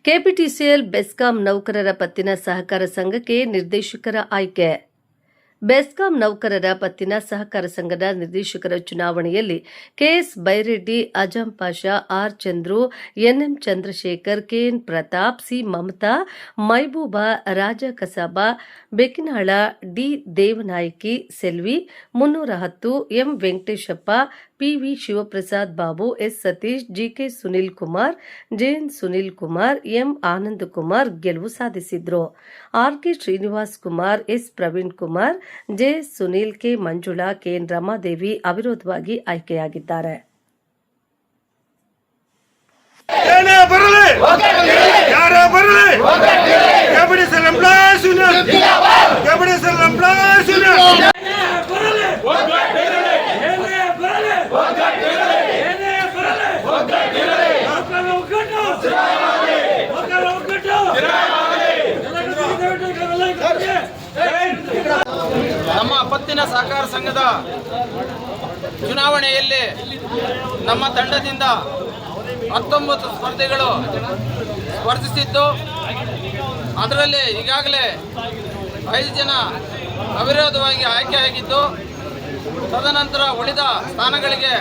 KPTCL BESCOM ನೌಕರರ ಪತ್ತಿನ ಸಹಕಾರ ಸಂಘಕ್ಕೆ ನಿರ್ದೇಶಕರ ಆಯ್ಕೆ. ಬೆಸ್ಕಾಂ ನೌಕರರ ಪತ್ತಿನ ಸಹಕಾರ ಸಂಘದ ನಿರ್ದೇಶಕರ ಚುನಾವಣೆಯಲ್ಲಿ KS Byreddy, Azam Pasha, R Chandru, NM Chandrashekar, KN Pratap, C Mamata, Maibooba, Raja Kasaba, Bekinala, D Devanayaki, Selvi, 310, M Venkateshappa, PV Shivaprasad Babu, S Satish, GK Sunil Kumar, JN Sunil Kumar, M Anand Kumar ಗೆಲುವು ಸಾಧಿಸಿದ್ರು. RK Srinivas Kumar, S Praveen Kumar, J Sunil, K Manjula, KN Ramadevi ಅವಿರೋಧವಾಗಿ ಆಯ್ಕೆಯಾಗಿದ್ದಾರೆ. ನಮ್ಮ ಪತ್ತಿನ ಸಹಕಾರ ಸಂಘದ ಚುನಾವಣೆಯಲ್ಲಿ ನಮ್ಮ ತಂಡದಿಂದ 19 ಸ್ಪರ್ಧೆಗಳು ಸ್ಪರ್ಧಿಸಿದ್ದು, ಅದರಲ್ಲಿ ಈಗಾಗಲೇ 5 ಜನ ಅವಿರೋಧವಾಗಿ ಆಯ್ಕೆಯಾಗಿದ್ದು, ತದನಂತರ ಉಳಿದ ಸ್ಥಾನಗಳಿಗೆ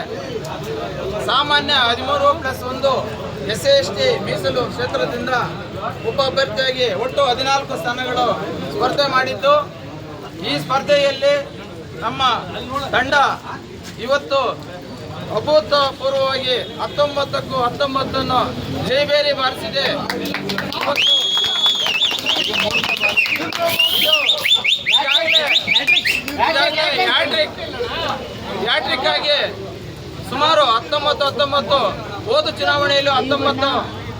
ಸಾಮಾನ್ಯ 13+1 SC/ST ಮೀಸಲು ಕ್ಷೇತ್ರದಿಂದ ಉಪ ಅಭ್ಯರ್ಥಿಯಾಗಿ ಒಟ್ಟು 14 ಸ್ಥಾನಗಳು ಸ್ಪರ್ಧೆ ಮಾಡಿದ್ದು, ಈ ಸ್ಪರ್ಧೆಯಲ್ಲಿ ನಮ್ಮ ತಂಡ ಇವತ್ತು ಅಭೂತಪೂರ್ವವಾಗಿ 19ಕ್ಕೂ 19 ಜಯಬೇರಿ ಬಾರಿಸಿದೆ. ಹ್ಯಾಟ್ರಿಕ್ ಆಗಿ ಸುಮಾರು 19 ಹೋದ ಚುನಾವಣೆಯಲ್ಲೂ 19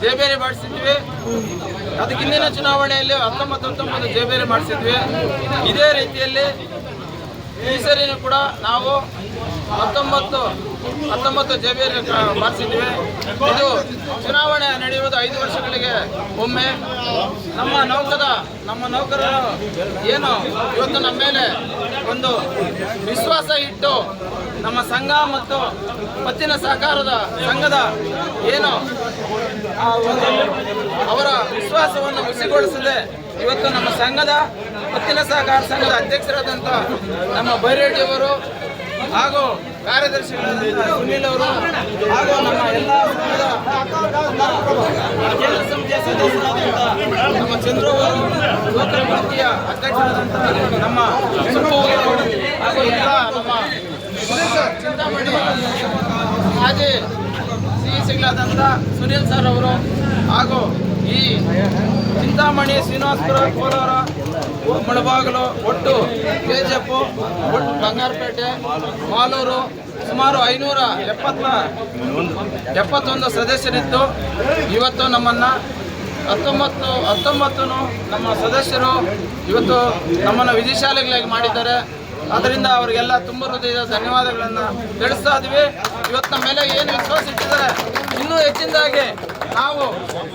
ಜಯಬೇರಿ ಮಾಡಿಸಿದ್ವಿ. ಅದಕ್ಕೆ ಹಿಂದಿನ ಚುನಾವಣೆಯಲ್ಲಿ 19 ಜಯಬೇರಿ ಮಾಡಿಸಿದ್ವಿ. ಇದೇ ರೀತಿಯಲ್ಲಿ ಈ ಸರಿನೂ ಕೂಡ ನಾವು 19 ಜಯಬೇರಿ ಮಾಡಿಸಿದ್ವಿ. ಇದು ಚುನಾವಣೆ ನಡೆಯುವುದು 5 ವರ್ಷಗಳಿಗೆ ಒಮ್ಮೆ. ನಮ್ಮ ನೌಕರರು ಏನು ಇವತ್ತು ನಮ್ಮ ಮೇಲೆ ಒಂದು ವಿಶ್ವಾಸ ಇಟ್ಟು ನಮ್ಮ ಸಂಘ ಮತ್ತು ಪತ್ತಿನ ಸಹಕಾರದ ಸಂಘದ ಏನು ಅವರ ವಿಶ್ವಾಸವನ್ನು ಹುಸಿಗೊಳಿಸದೆ ಇವತ್ತು ನಮ್ಮ ಸಂಘದ ಪತ್ತಿನ ಸಹಕಾರ ಸಂಘದ ಅಧ್ಯಕ್ಷರಾದಂಥ ನಮ್ಮ ಬೈರೆಡ್ಡಿಯವರು ಹಾಗೂ ಕಾರ್ಯದರ್ಶಿಗಳಾದಂಥ ಸುನೀಲ್ ಅವರು ಹಾಗೂ ನಮ್ಮ ಎಲ್ಲ ಕೇಂದ್ರ ಸಮಿತಿಯ ಸದಸ್ಯರಾದಂಥ ನಮ್ಮ ಚಂದ್ರು ಅವರು, ಲೋಕಲ್ ಪಾರ್ಟಿಯ ಅಧ್ಯಕ್ಷರಾದಂಥ ನಮ್ಮ ಹಾಗೂ ಎಲ್ಲ ನಮ್ಮ ಚಿಂತಾಮಣಿ ಮಾಜಿ ಸಿಇಸಿಗಳಾದಂಥ ಸುನೀಲ್ ಸರ್ ಅವರು ಹಾಗೂ ಈ ಚಿಂತಾಮಣಿ, ಶ್ರೀನಿವಾಸಪುರ, ಕೋಲಾರ, ಮುಳಬಾಗಿಲು, ಒಟ್ಟು ಕೆಜಿಎಫ್, ಒಟ್ಟು ಬಂಗಾರಪೇಟೆ, ಮಾಲೂರು ಸುಮಾರು 571 ಸದಸ್ಯರಿದ್ದು, ಇವತ್ತು ನಮ್ಮನ್ನು 19 ನಮ್ಮ ಸದಸ್ಯರು ಇವತ್ತು ನಮ್ಮನ್ನು ವಿಧಿಶಾಲೆಗಳಾಗಿ ಮಾಡಿದ್ದಾರೆ. ಅದರಿಂದ ಅವರಿಗೆಲ್ಲ ತುಂಬ ಹೃದಯದ ಧನ್ಯವಾದಗಳನ್ನು ತಿಳಿಸ್ತಾ ಇದ್ವಿ. ಇವತ್ತು ನಮ್ಮ ಮೇಲೆ ಏನು ವಿಶ್ವಾಸ ಇಟ್ಟಿದ್ದಾರೆ, ಇನ್ನೂ ಹೆಚ್ಚಿನದಾಗಿ ನಾವು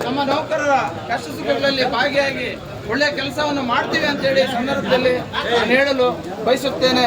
ನಮ್ಮ ನೌಕರರ ಕಷ್ಟ ಸುಖಗಳಲ್ಲಿ ಭಾಗಿಯಾಗಿ ಒಳ್ಳೆಯ ಕೆಲಸವನ್ನು ಮಾಡ್ತೀವಿ ಅಂತೇಳಿ ಸಂದರ್ಭದಲ್ಲಿ ನಾನು ಹೇಳಲು ಬಯಸುತ್ತೇನೆ.